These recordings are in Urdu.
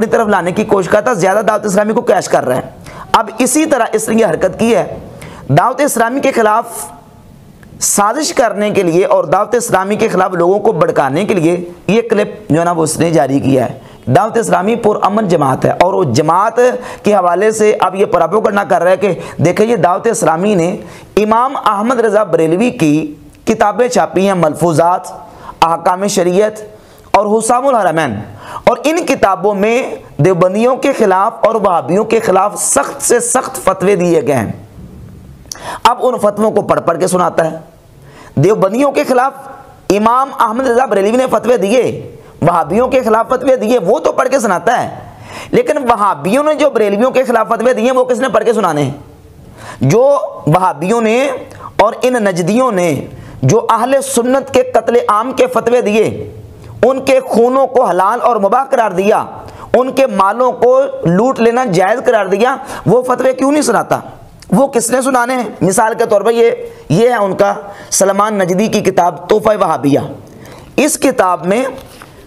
اپنی طرف لانے کی کوشش کرتا، زیادہ دعوت اسلامی کو کیش کر رہا ہے۔ اب اسی طرح اس نے یہ حرکت کی ہے، دعوت اسلامی کے خلاف سازش کرنے کے لیے اور دعوت اسلامی کے خلاف لوگوں کو بھڑکانے کے لیے یہ کلپ جو ہے نا وہ اس نے جاری کیا ہے۔ دعوت اسلامی پرامن جماعت ہے، اور وہ جماعت کے حوالے سے اب یہ پراپوگنڈا کر رہا ہے کہ دیکھیں یہ دعوت اسلامی نے امام احمد رضا بریلوی کی کتابیں چھاپی ہیں، ملفوظات، احکام شریعت اور حسام الحرمین، اور ان کتابوں میں دیوبندیوں کے خلاف اور وہابیوں کے خلاف سخت سے سخت فتوے دیے گئے ہیں۔ اب ان فتووں کو پڑھ پڑھ کے سناتا ہے۔ دیوبندیوں کے خلاف امام احمد رضا بریلوی نے فتوے دیے، وہابیوں کے خلاف فتوے دیے، وہ تو پڑھ کے سناتا ہے، لیکن وہابیوں نے جو بریلویوں کے خلاف فتوے دیے وہ کس نے پڑھ کے سنانے ہیں؟ جو وہابیوں نے اور ان نجدیوں نے جو اہل سنت کے قتل عام کے فتوے دیے، ان کے خونوں کو حلال اور مباح قرار دیا، ان کے مالوں کو لوٹ لینا جائز قرار دیا، وہ فتوے کیوں نہیں سناتا؟ وہ کس نے سنانے ہیں؟ مثال کے طور پر یہ ہے ان کا سلمان نجدی کی کتاب تحفہ وہابیہ۔ اس کتاب میں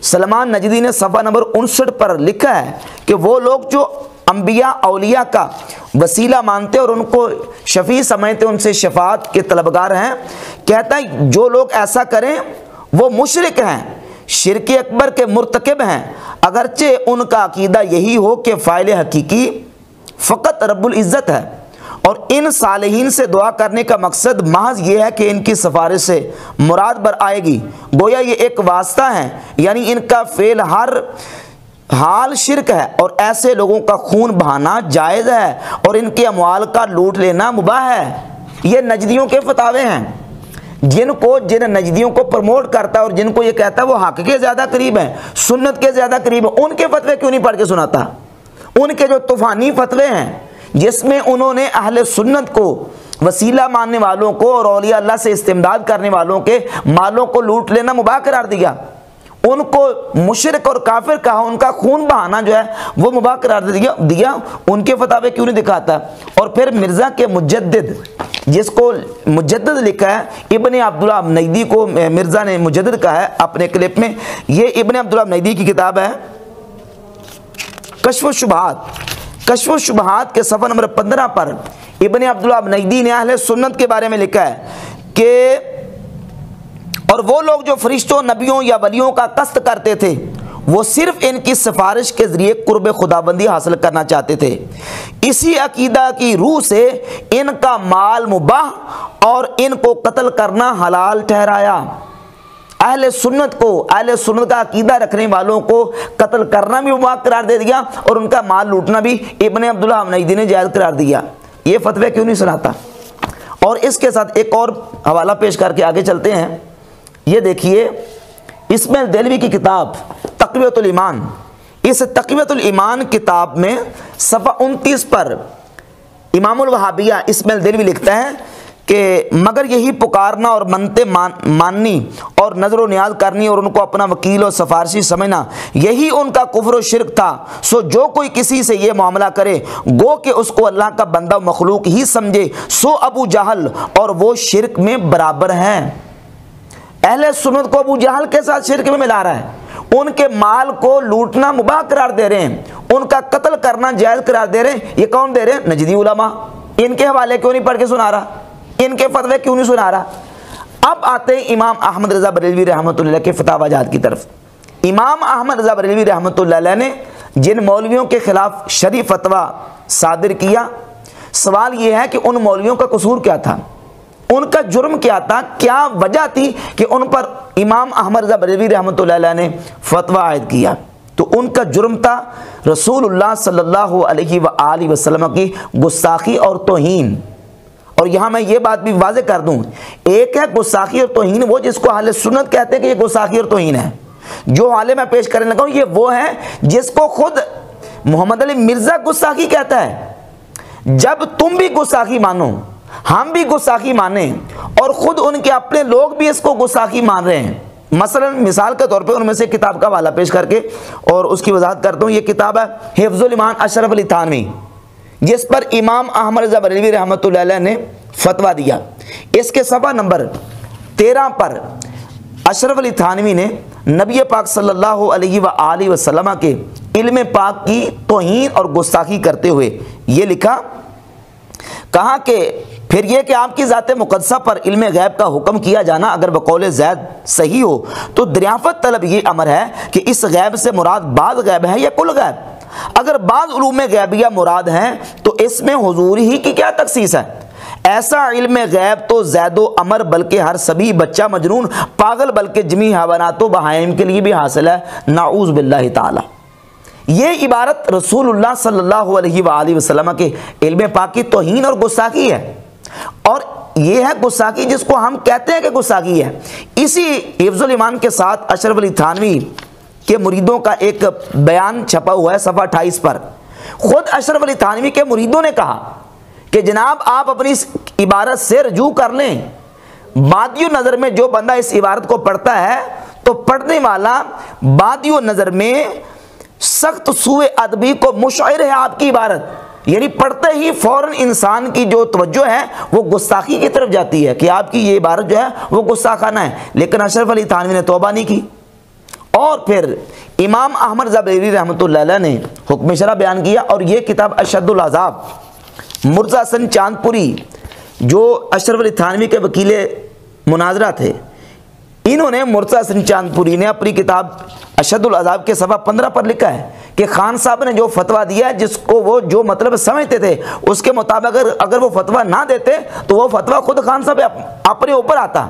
سلمان نجدی نے صفحہ نمبر 59 پر لکھا ہے کہ وہ لوگ جو انبیاء اولیاء کا وسیلہ مانتے اور ان کو شفیع سمجھتے، ان سے شفاعت کے طلبگار ہیں، کہتا ہے جو لوگ ایسا کریں وہ مشرک ہیں، شرک اکبر کے مرتکب ہیں، اگرچہ ان کا عقیدہ یہی ہو کہ فاعل حقیقی فقط رب العزت ہے، اور ان صالحین سے دعا کرنے کا مقصد محض یہ ہے کہ ان کی سفارش سے مراد بر آئے گی، گویا یہ ایک واسطہ ہے، یعنی ان کا فعل ہر حال شرک ہے، اور ایسے لوگوں کا خون بہانا جائز ہے اور ان کے اموال کا لوٹ لینا مباح ہے۔ یہ نجدیوں کے فتاوے ہیں، جن نجدیوں کو پروموٹ کرتا ہے اور جن کو یہ کہتا ہے وہ حق کے زیادہ قریب ہیں، سنت کے زیادہ قریب ہیں، ان کے فتوے کیوں نہیں پڑھ کے سناتا؟ ان کے جو طوفانی فتوے ہیں جس میں انہوں نے اہل سنت کو، وسیلہ ماننے والوں کو اور اولیاء اللہ سے استمداد کرنے والوں کے مالوں کو لوٹ لینا مباح قرار دیا، ان کو مشرک اور کافر کہا، ان کا خون بہانا جو ہے وہ مباح قرار دیا، ان کے فتاوے کیوں نہیں دکھاتا؟ اور پھر مرزا کے مجدد، جس کو مجدد لکھا ہے ابن عبداللہ نجدی کو مرزا نے مجدد کہا ہے اپنے کلپ میں، یہ ابن عبداللہ نجدی کی کتاب ہے کشف الشبہات۔ کشف الشبہات کے صفحہ نمبر 15 پر ابن عبداللہ نجدی نے اہل سنت کے بارے میں لکھا ہے کہ اور وہ لوگ جو فرشتوں، نبیوں یا ولیوں کا قصد کرتے تھے وہ صرف ان کی سفارش کے ذریعے قرب خداوندی حاصل کرنا چاہتے تھے، اسی عقیدہ کی روح سے ان کا مال مباح اور ان کو قتل کرنا حلال ٹھہرایا۔ اہل سنت کا عقیدہ رکھنے والوں کو قتل کرنا بھی مباح قرار دے دیا اور ان کا مال لوٹنا بھی ابن عبداللہ نجدی نے جائز قرار دیا۔ یہ فتوے کیوں نہیں سناتا؟ اور اس کے ساتھ ایک اور حوالہ پیش کر کے آگے چلتے ہیں۔ یہ دیکھیے اسماعیل دہلوی کی کتاب تقویۃ الایمان، اس تقویۃ الایمان کتاب میں صفحہ 29 پر امام الوہابیہ اسماعیل دہلوی لکھتا ہے کہ مگر یہی پکارنا اور منتیں ماننی اور نظر و نیاز کرنی اور ان کو اپنا وکیل اور سفارشی سمجھنا، یہی ان کا کفر و شرک تھا۔ سو جو کوئی کسی سے یہ معاملہ کرے گو کہ اس کو اللہ کا بندہ و مخلوق ہی سمجھے، سو ابو جہل اور وہ شرک میں برابر ہے۔ اہل سنت کو ابو جہل کے ساتھ شرک میں ملا رہا ہے، ان کے مال کو لوٹنا مباح قرار دے رہے ہیں، ان کا قتل کرنا جائز قرار دے رہے ہیں۔ یہ کون دے رہے ہیں؟ نجدی علماء۔ ان کے حوالے کیوں نہیں پڑھ کے سنا رہا؟ ان کے فتوے کیوں نہیں سنا رہا؟ اب آتے ہیں امام احمد رضا بریلوی رحمۃ اللہ علیہ کے فتاوی جات کی طرف۔ امام احمد رضا بریلوی رحمۃ اللہ علیہ نے جن مولویوں کے خلاف شرعی فتویٰ صادر کیا، سوال یہ ہے کہ ان مولویوں کا قصور کیا تھا، ان کا جرم کیا تھا، کیا وجہ تھی کہ ان پر امام احمد رضا بریلوی رحمۃ اللہ علیہ نے فتویٰ عائد کیا؟ تو ان کا جرم تھا رسول اللہ صلی اللہ علیہ وآلہ وسلم کی گستاخی اور توہین۔ اور یہاں میں یہ بات بھی واضح کر دوں، ایک ہے گستاخی اور توہین، وہ جس کو اہل سنت کہتے ہیں کہ یہ گستاخی اور توہین ہے، جو حالے میں پیش کرنے لگا ہوں یہ وہ ہے جس کو خود محمد علی مرزا گستاخی کہتا ہے۔ جب تم بھی گستاخی مانو، ہم بھی گستاخی مانیں، اور خود ان کے اپنے لوگ بھی اس کو گستاخی مان رہے ہیں، مثلا مثال کے طور پہ ان میں سے کتاب کا حوالہ پیش کر کے اور اس کی وضاحت کرتا ہوں۔ یہ کتاب ہے حفظ الایمان اشرف علی تھانوی، جس پر امام احمد رضا بریلوی رحمۃ اللہ علیہ نے فتویٰ دیا۔ اس کے صفحہ نمبر 13 پر اشرف علی تھانوی نے نبی پاک صلی اللہ علیہ وآلہ وسلم کے علم پاک کی توہین اور گستاخی کرتے ہوئے یہ لکھا، کہا کہ پھر یہ کہ آپ کی ذات مقدسہ پر علم غیب کا حکم کیا جانا اگر بقول زید صحیح ہو تو دریافت طلب یہ امر ہے کہ اس غیب سے مراد بعض غیب ہے یا کل غیب؟ اگر بعض علوم غیبیہ مراد ہیں تو اس میں حضور ہی کی کیا تخصیص ہے؟ ایسا علم غیب تو زید و عمر بلکہ ہر سبھی بچہ مجنون پاگل بلکہ جمی حیوانات و بہائم کے لیے بھی حاصل ہے، نعوذ باللہ تعالی۔ یہ عبارت رسول اللہ صلی اللہ علیہ وآلہ وسلم کے علم پاک کی توہین اور گستاخی ہے، اور یہ ہے گستاخی جس کو ہم کہتے ہیں کہ گستاخی ہے۔ اسی حفظ الایمان کے ساتھ اشرف علی تھانوی کے مریدوں کا ایک بیان چھپا ہوا ہے صفحہ 28 پر۔ خود اشرف علی تھانوی کے مریدوں نے کہا کہ جناب آپ اپنی اس عبارت سے رجوع کر لیں، بادی نظر میں جو بندہ اس عبارت کو پڑھتا ہے تو پڑھنے والا بادی نظر میں سخت سوء ادبی کو مشعر ہے آپ کی عبارت، یعنی پڑھتے ہی فوراً انسان کی جو توجہ ہے وہ گستاخی کی طرف جاتی ہے کہ آپ کی یہ عبارت جو ہے وہ گستاخانہ ہے، لیکن اشرف علی تھانوی نے توبہ نہیں کی۔ اور پھر امام احمد رضا بریلوی رحمۃ اللہ علیہ نے حکم شرع بیان کیا، اور یہ کتاب اشد العذاب، مرزا حسن چاندپوری جو اشرف علی تھانوی کے وکیل مناظرہ تھے، انہوں نے مرزا حسن چاندپوری نے اپنی کتاب اشد العذاب کے صفحہ 15 پر لکھا ہے کہ خان صاحب نے جو فتویٰ دیا ہے جس کو وہ جو مطلب سمجھتے تھے اس کے مطابق اگر وہ فتویٰ نہ دیتے تو وہ فتویٰ خود خان صاحب اپنے اوپر آتا۔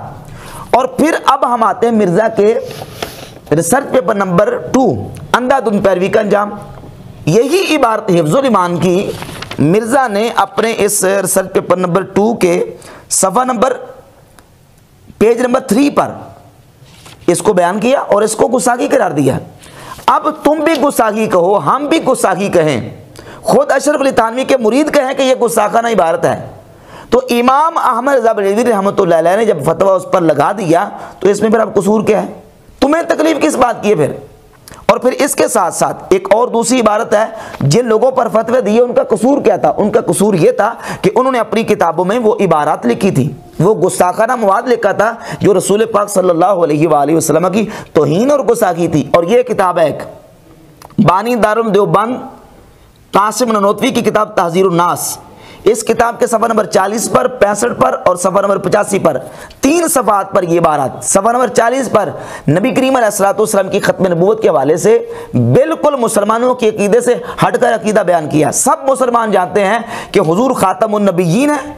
اور پھر اب ہم آتے ہیں مرزا کے ریسرچ پیپر نمبر 2 اندھا دھند پیروی کا انجام۔ یہی عبارت حفظ الایمان کی مرزا نے اپنے اس ریسرچ پیپر نمبر 2 کے صفحہ نمبر پیج نمبر 3 پر اس کو بیان کیا اور اس کو گستاخی قرار دیا۔ اب تم بھی گستاخی کہو، ہم بھی گستاخی کہیں، خود اشرف علی تھانوی کے مرید کہیں کہ یہ گستاخانہ عبارت ہے، تو امام احمد رضا بریلوی رحمۃ اللہ علیہ نے جب فتویٰ اس پر لگا دیا تو اس میں پھر اب قصور کیا ہے؟ تمہیں تکلیف کس بات کی ہے پھر؟ اور پھر اس کے ساتھ ساتھ ایک اور دوسری عبارت ہے، جن لوگوں پر فتوے دیے ان کا قصور کیا تھا؟ ان کا قصور یہ تھا کہ انہوں نے اپنی کتابوں میں وہ عبارات لکھی تھی، وہ گستاخانہ مواد لکھا تھا جو رسول پاک صلی اللہ علیہ وآلہ وسلم کی توہین اور گستاخی تھی۔ اور یہ کتاب ہے ایک بانی دارالعلوم دیوبند قاسم نانوتوی کی کتاب تحذیر الناس، اس کتاب کے صفحہ نمبر 40 پر، 65 پر اور صفحہ نمبر 85 پر 3 صفحات پر یہ عبارات، صفحہ نمبر 40 پر نبی کریم علیہ الصلوۃ والسلام کی ختم نبوت کے حوالے سے بالکل مسلمانوں کے عقیدے سے ہٹ کر عقیدہ بیان کیا۔ سب مسلمان جانتے ہیں کہ حضور خاتم النبیین ہے،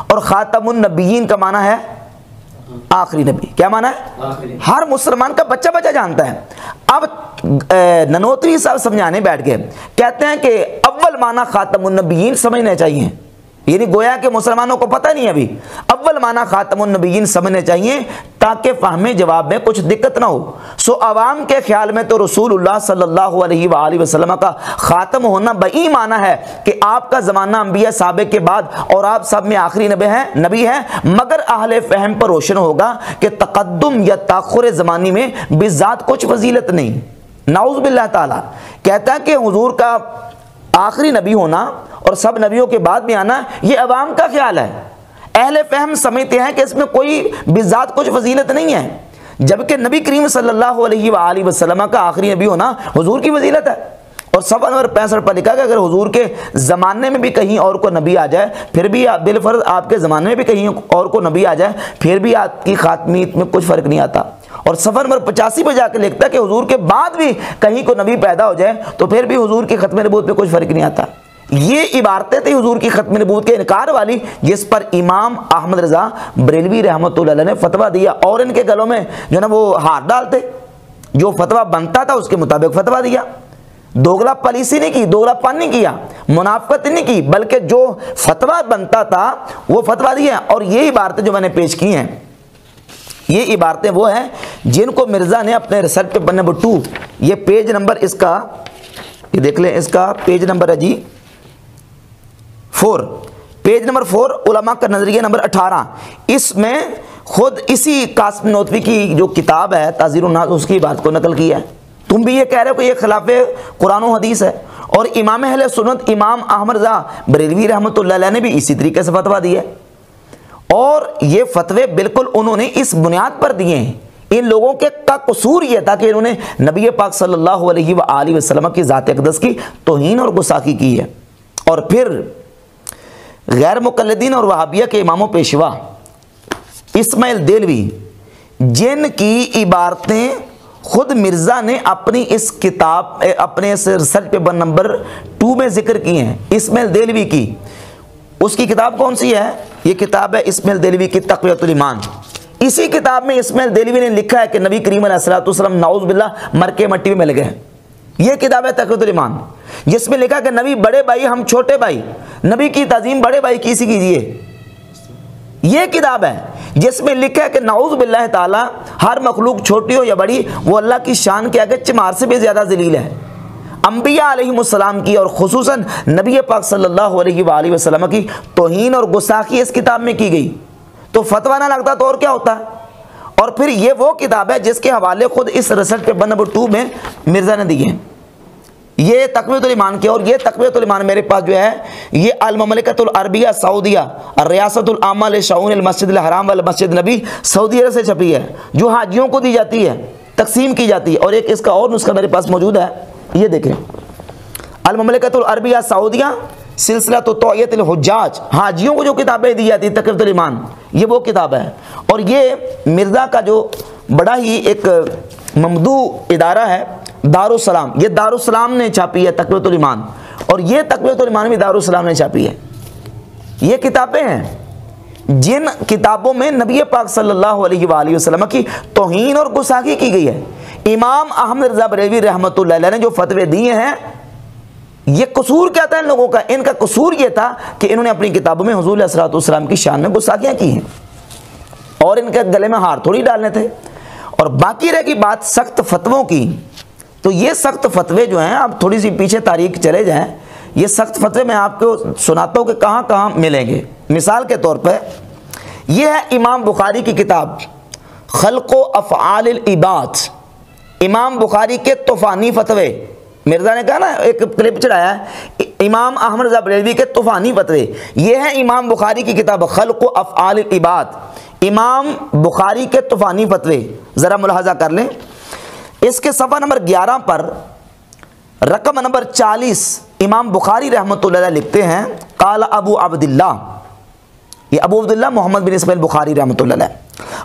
اور خاتم النبیین کا معنی ہے آخری نبی۔ کیا معنی ہے؟ ہر مسلمان کا بچہ بچہ جانتا ہے۔ اب نانوتوی صاحب سمجھانے بیٹھ گئے، کہتے ہیں کہ اول معنی خاتم النبیین سمجھنے چاہیے، یعنی گویا کہ مسلمانوں کو پتہ نہیں ابھی، اول معنی خاتم النبیین سمجھنے چاہیے تاکہ فہم جواب میں کچھ دقت نہ ہو۔ سو عوام کے خیال میں تو رسول اللہ صلی اللہ علیہ وآلہ وسلم کا خاتم ہونا بئی معنی ہے کہ آپ کا زمانہ انبیاء سابق کے بعد اور آپ سب میں آخری نبی ہیں، مگر اہل فہم پر روشن ہوگا کہ تقدم یا تاخر زمانی میں بذات کچھ فضیلت نہیں۔ نعوذ باللہ تعالی۔ کہتا ہے کہ حضور کا آخری نبی ہونا اور سب نبیوں کے بعد میں آنا یہ عوام کا خیال ہے، اہل فہم سمجھتے ہیں کہ اس میں کوئی بذات کچھ فضیلت نہیں ہے، جبکہ نبی کریم صلی اللہ علیہ وآلہ وسلم کا آخری نبی ہونا حضور کی فضیلت ہے۔ اور صفحہ نمبر 65 پر لکھا کہ اگر حضور کے زمانے میں بھی کہیں اور کو نبی آ جائے، پھر بھی بالفرض آپ کے زمانے میں بھی کہیں اور کو نبی آ جائے، پھر بھی آپ کی خاتمیت میں کچھ فرق نہیں آتا۔ اور صفحہ نمبر 85 پہ جا کے لکھتا ہے کہ حضور کے بعد بھی کہیں کو نبی پیدا ہو جائے تو پھر بھی حضور کی ختم نبوت میں کچھ فرق نہیں آتا۔ یہ عبارتیں تھیں حضور کی ختم نبوت کے انکار والی، جس پر امام احمد رضا بریلوی رحمۃ اللہ علیہ نے فتویٰ دیا، اور ان کے گلوں میں جو نا وہ ہاتھ ڈالتے، جو فتویٰ بنتا تھا اس کے مطابق فتویٰ دیا، دوگلا پالیسی نہیں کی، دوگلا پن نہیں کیا، منافقت نہیں کی، بلکہ جو فتویٰ بنتا تھا وہ فتویٰ دیا۔ اور یہ عبارتیں جو میں نے پیش کی ہیں، یہ عبارتیں وہ ہیں جن کو مرزا نے اپنے ریسرچ پیپر نمبر 2، یہ پیج نمبر اس کا یہ دیکھ لیں، اس کا پیج نمبر ہے جی 4، پیج نمبر 4 علماء کا نظریہ نمبر 18، اس میں خود اسی قاسم نانوتوی کی جو کتاب ہے تحذیر الناس اس کی بات کو نقل کیا ہے۔ تم بھی یہ کہہ رہے ہو کہ یہ خلاف قرآن و حدیث ہے، اور امام اہل سنت امام احمد رضا بریلوی رحمۃ اللہ علیہ نے بھی اسی طریقے سے فتویٰ دی ہے، اور یہ فتوے بالکل انہوں نے اس بنیاد پر دیے ہیں ان لوگوں کے کا قصور یہ تھا کہ انہوں نے نبی پاک صلی اللہ علیہ وآلہ وسلم کی ذات اقدس کی توہین اور گستاخی کی ہے۔ اور پھر غیر مقلدین اور وہابیہ کے امام و پیشوا اسماعیل دہلوی، جن کی عبارتیں خود مرزا نے اپنی اس کتاب اپنے اس ریسرچ پیپر نمبر 2 میں ذکر کی ہیں، اسماعیل دہلوی کی، اس کی کتاب کون سی ہے؟ یہ کتاب ہے اسماعیل دہلوی کی تقویۃ الایمان۔ اسی کتاب میں اسماعیل دہلوی نے لکھا ہے کہ نبی کریم علیہ الصلوۃ والسلام نعوذ باللہ مر کے مٹی میں مل گئے۔ یہ کتاب ہے تقویۃ الایمان، جس میں لکھا کہ نبی بڑے بھائی ہم چھوٹے بھائی، نبی کی تعظیم بڑے بھائی کی سی کیجیے۔ یہ کتاب ہے جس میں لکھا ہے کہ نعوذ باللہ تعالی ہر مخلوق چھوٹی ہو یا بڑی وہ اللہ کی شان کے آگے چمار سے بھی زیادہ ذلیل ہے۔ انبیاء علیہ السلام کی اور خصوصاً نبی پاک صلی اللہ علیہ وآلہ وسلم کی توہین اور گستاخی اس کتاب میں کی گئی، تو فتویٰ نہ لگتا تو اور کیا ہوتا ہے؟ اور پھر یہ وہ کتاب ہے جس کے حوالے خود اس ریسرچ پیپر نمبر 2 میں مرزا نے دیے ہیں۔ یہ تقویۃ الایمان کے، اور یہ تقویۃ الایمان میرے پاس جو ہے یہ المملکۃ العربیہ سعودیہ الریاست العامہ لشؤون المسجد الحرام والمسجد النبی سعودی عرب سے چھپی ہے، جو حاجیوں کو دی جاتی ہے، تقسیم کی جاتی ہے۔ اور ایک اس کا اور نسخہ میرے پاس موجود ہے، یہ دیکھیں، المملکۃ العربیہ سعودیہ سلسلہ تو توعیت الحجاج، حاجیوں کو جو کتابیں دی جاتی ہیں تقویۃ الایمان، یہ وہ کتاب ہے۔ اور یہ مرزا کا جو بڑا ہی ایک ممدوح ادارہ ہے دارالسلام، یہ دارالسلام نے چھاپی ہے تقویۃ الایمان، اور یہ تقویۃ الایمان بھی دارالسلام نے چھاپی ہے۔ یہ کتابیں ہیں جن کتابوں میں نبی پاک صلی اللہ علیہ وآلہ وسلم کی توہین اور گستاخی کی گئی ہے۔ امام احمد رضا بریلوی رحمۃ اللہ علیہ نے جو فتوے دیے ہیں، یہ قصور کیا تھا ان لوگوں کا؟ ان کا قصور یہ تھا کہ انہوں نے اپنی کتابوں میں حضور علیہ الصلوۃ والسلام کی شان میں گستاخیاں کی ہیں، اور ان کے گلے میں ہار تھوڑی ڈالنے تھے۔ اور باقی رہ گئی بات سخت فتووں کی، تو یہ سخت فتوے جو ہیں، آپ تھوڑی سی پیچھے تاریخ چلے جائیں، یہ سخت فتوے میں آپ کو سناتا ہوں کہ کہاں کہاں ملیں گے۔ مثال کے طور پہ یہ ہے امام بخاری کی کتاب خلق و افعال العباد، امام بخاری کے طوفانی فتوے۔ مرزا نے کہا نا، ایک کلپ چڑھایا ہے امام احمد رضا بریلوی کے طوفانی فتوے، یہ ہے امام بخاری کی کتاب خلق و افعال العباد، امام بخاری کے طوفانی فتوے، ذرا ملاحظہ کر لیں۔ اس کے صفحہ نمبر 11 پر رقم نمبر 40 امام بخاری رحمۃ اللہ علیہ لکھتے ہیں، قال ابو عبداللہ، یہ ابو عبداللہ محمد بن اسماعیل بخاری رحمۃ اللہ علیہ،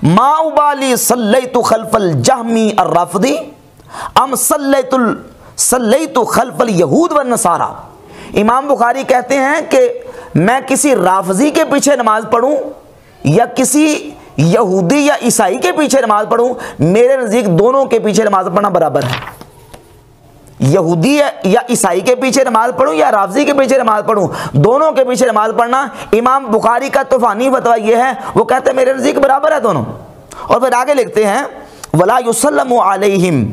ما ابالی صلیت خلف الجہمی الرافضی ام صلیت خلف الیہود والنصارى۔ امام بخاری کہتے ہیں کہ میں کسی رافضی کے پیچھے نماز پڑھوں یا کسی یہودی یا عیسائی کے پیچھے نماز پڑھوں، میرے نزدیک دونوں کے پیچھے نماز پڑھنا برابر ہے۔ یہودی یا عیسائی کے پیچھے نماز پڑھوں یا رافضی کے پیچھے نماز پڑھوں، دونوں کے پیچھے نماز پڑھنا امام بخاری کا طوفانی فتویٰ یہ ہے، وہ کہتے ہیں میرے نزدیک برابر ہے دونوں۔ اور پھر آگے لکھتے ہیں ولا یسلم علیہم،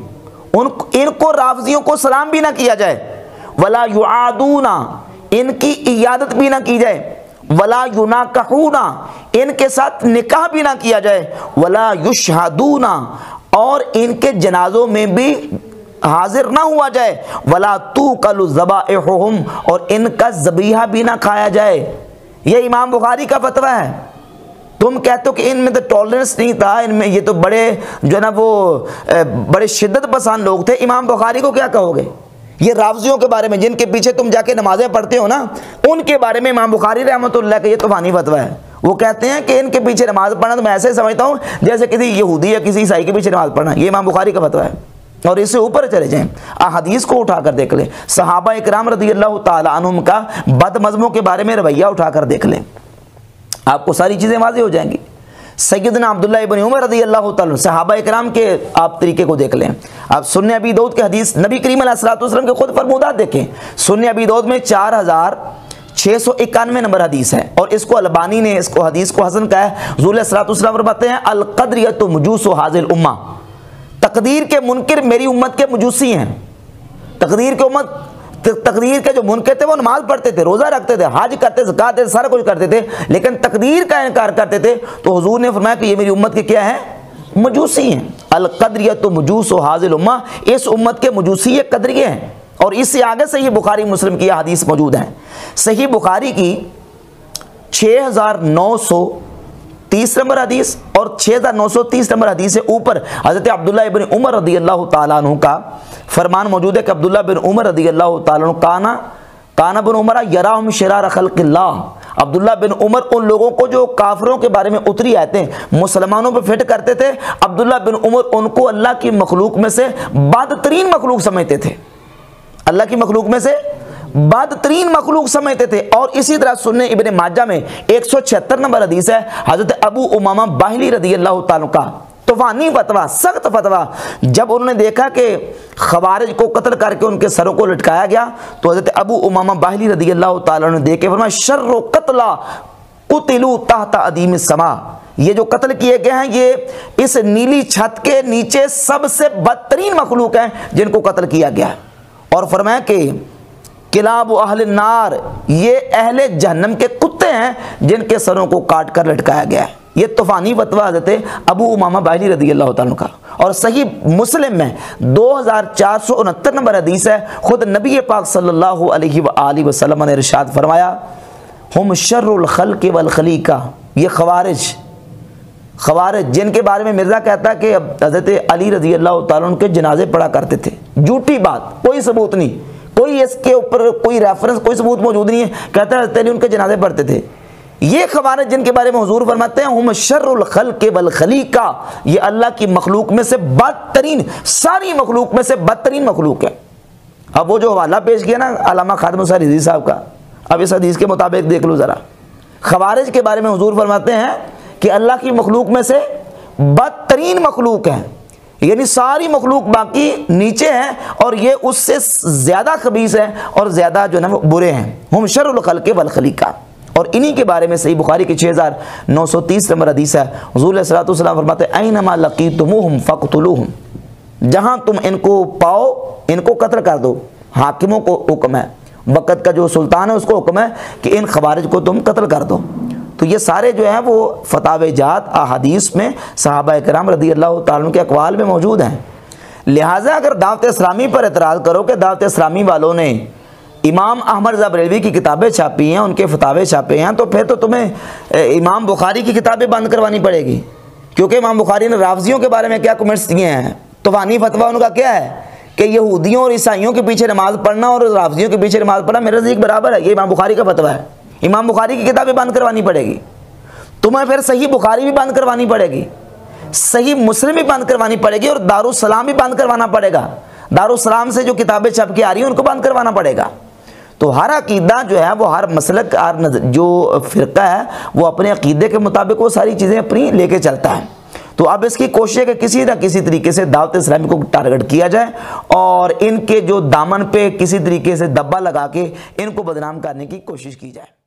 ان کو رافضیوں کو سلام بھی نہ کیا جائے، ولا یعادون، ان کی عیادت بھی نہ کی جائے، ولا یناکحون، ان کے ساتھ نکاح بھی نہ کیا جائے، ولا یشہدون، اور ان کے جنازوں میں بھی حاضر نہ ہوا جائے، ولا توکل ذبائحہم، اور ان کا ذبیحہ بھی نہ کھایا جائے۔ یہ امام بخاری کا فتویٰ ہے۔ تم کہتے ہو کہ ان میں تو ٹالرنس نہیں تھا، ان میں یہ تو بڑے جو ہے نا وہ بڑے شدت پسند لوگ تھے، امام بخاری کو کیا کہو گے؟ یہ رافضیوں کے بارے میں جن کے پیچھے تم جا کے نمازیں پڑھتے ہو نا، ان کے بارے میں امام بخاری رحمۃ اللہ کا یہ طوفانی فتویٰ ہے۔ وہ کہتے ہیں کہ ان کے پیچھے نماز پڑھنا تو میں ایسے سمجھتا ہوں جیسے کسی یہودی یا کسی عیسائی کے پیچھے نماز پڑھنا، یہ امام بخاری کا فتویٰ ہے۔ اور اس سے اوپر چلے جائیں، احادیث کو اٹھا کر دیکھ لیں، صحابہ اکرام رضی اللہ تعالی عنہم کا بد مذہبوں کے بارے میں رویہ اٹھا کر دیکھ لیں، آپ کو ساری چیزیں واضح ہو جائیں گی۔ سیدنا عبداللہ ابن عمر رضی اللہ تعالیٰ صحابہ اکرام کے آپ طریقے کو دیکھ لیں، آپ سنن ابی داؤد کے حدیث نبی کریم علیہ الصلوۃ والسلام کے خود فرمودات دیکھیں، سنن ابی داؤد میں 4691 نمبر حدیث ہے، اور اس کو البانی نے اس کو حدیث کو حسن کہا ہے۔ حضور علیہ الصلوۃ والسلام فرماتے ہیں القدریۃ مجوس ھذہ الامہ، تقدیر کے منکر میری امت کے مجوسی ہیں۔ تقدیر کے جو منکر تھے وہ نماز پڑھتے تھے، روزہ رکھتے تھے، حج کرتے، زکات دیتے، سارا کچھ کرتے تھے، لیکن تقدیر کا انکار کرتے تھے، تو حضور نے فرمایا کہ یہ میری امت کے کیا ہیں؟ مجوسی ہیں۔ القدریۃ مجوس ھذہ الامہ، اس امت کے مجوسی یہ قدریے ہیں۔ اور اس سے آگے صحیح بخاری مسلم کی حدیث موجود ہیں، صحیح بخاری کی 6900 30 نمبر حدیث اور 6930 نمبر حدیث سے اوپر حضرت عبداللہ ابن عمر رضی اللہ تعالیٰ عنہ کا فرمان موجود ہے کہ عبداللہ بن عمر رضی اللہ تعالیٰ عنہ کانا بن عمر یراہم شرار خلق اللہ، عبداللہ بن عمر ان لوگوں کو جو کافروں کے بارے میں اتری آیتیں مسلمانوں پہ فٹ کرتے تھے، عبداللہ بن عمر ان کو اللہ کی مخلوق میں سے بدترین مخلوق سمجھتے تھے، اللہ کی مخلوق میں سے بدترین مخلوق سمجھتے تھے۔ اور اسی طرح سنن ابن ماجہ میں 176 نمبر حدیث ہے حضرت ابو امامہ باہلی رضی اللہ تعالیٰ کا طوفانی فتویٰ، سخت فتویٰ، جب انہوں نے دیکھا کہ خوارج کو قتل کر کے ان کے سروں کو لٹکایا گیا تو حضرت ابو امامہ باہلی رضی اللہ تعالیٰ نے دیکھ کے فرمایا شر قتلا قتلوا تحت ادیم السماء، یہ جو قتل کیے گئے ہیں یہ اس نیلی چھت کے نیچے سب سے بدترین مخلوق ہیں جن کو قتل کیا گیا ہے۔ اور فرمایا کہ کلاب اہل النار، یہ اہل جہنم کے کتے ہیں جن کے سروں کو کاٹ کر لٹکایا گیا ہے۔ یہ طوفانی فتویٰ حضرت ابو امامہ باہلی رضی اللہ تعالیٰ کا۔ اور صحیح مسلم میں 2469 نمبر حدیث ہے، خود نبی پاک صلی اللہ علیہ وآلہ وسلم نے ارشاد فرمایا ہم شر الخلق والخلیقہ، یہ خوارج جن کے بارے میں مرزا کہتا ہے کہ حضرت علی رضی اللہ تعالیٰ عنہ کے جنازے پڑھا کرتے تھے، جھوٹی بات، کوئی ثبوت نہیں، کوئی اس کے اوپر کوئی ریفرنس کوئی ثبوت موجود نہیں ہے، کہتا ہے حضرت علی ان کے جنازے پڑھتے تھے۔ یہ خوارج جن کے بارے میں حضور فرماتے ہیں ہم شر الخلق والخلیقہ، یہ اللہ کی مخلوق میں سے بدترین، ساری مخلوق میں سے بدترین مخلوق ہے۔ اب وہ جو حوالہ پیش کیا نا علامہ خادم حسین رضوی صاحب کا، اب اس حدیث کے مطابق دیکھ لو ذرا، خوارج کے بارے میں حضور فرماتے ہیں کہ اللہ کی مخلوق میں سے بدترین مخلوق ہے، یعنی ساری مخلوق باقی نیچے ہیں اور یہ اس سے زیادہ خبیث ہیں اور زیادہ جو ہے وہ برے ہیں۔ ہم شر الخلق والخلیقہ، اور انہی کے بارے میں صحیح بخاری کی 6930 نمبر حدیث ہے، حضور علیہ الصلوۃ والسلام فرماتے ہیں اینما لقیتموہم فقتلوہم، جہاں تم ان کو پاؤ ان کو قتل کر دو۔ حاکموں کو حکم ہے، وقت کا جو سلطان ہے اس کو حکم ہے کہ ان خوارج کو تم قتل کر دو۔ تو یہ سارے جو ہیں وہ فتاوی جات احادیث میں صحابہ کرام رضی اللہ تعالیٰ کے اقوال میں موجود ہیں۔ لہٰذا اگر دعوت اسلامی پر اعتراض کرو کہ دعوت اسلامی والوں نے امام احمد رضا بریلوی کی کتابیں چھاپی ہیں، ان کے فتاوے چھاپے ہیں، تو پھر تو تمہیں امام بخاری کی کتابیں بند کروانی پڑے گی، کیونکہ امام بخاری نے رافضیوں کے بارے میں کیا کمنٹس دیے ہیں۔ طوفانی فتویٰ ان کا کیا ہے کہ یہودیوں اور عیسائیوں کے پیچھے نماز پڑھنا اور رافضیوں کے پیچھے نماز پڑھنا میرے نزدیک برابر ہے، یہ امام بخاری کا فتویٰ ہے۔ امام بخاری کی کتابیں بند کروانی پڑے گی، تمہیں پھر صحیح بخاری بھی بند کروانی پڑے گی، صحیح مسلم بھی بند کروانی پڑے گی، اور دارالسلام بھی بند کروانا پڑے گا، دارالسلام سے جو کتابیں چھپ کے آ رہی ہیں ان کو بند کروانا پڑے گا۔ تو ہر عقیدہ جو ہے وہ ہر مسلک جو فرقہ ہے وہ اپنے عقیدے کے مطابق وہ ساری چیزیں اپنی لے کے چلتا ہے۔ تو اب اس کی کوشش ہے کہ کسی نہ کسی طریقے سے دعوت اسلامی کو ٹارگٹ کیا جائے اور ان کے جو دامن پہ کسی طریقے سے دبا لگا کے ان کو بدنام کرنے کی کوشش کی جائے۔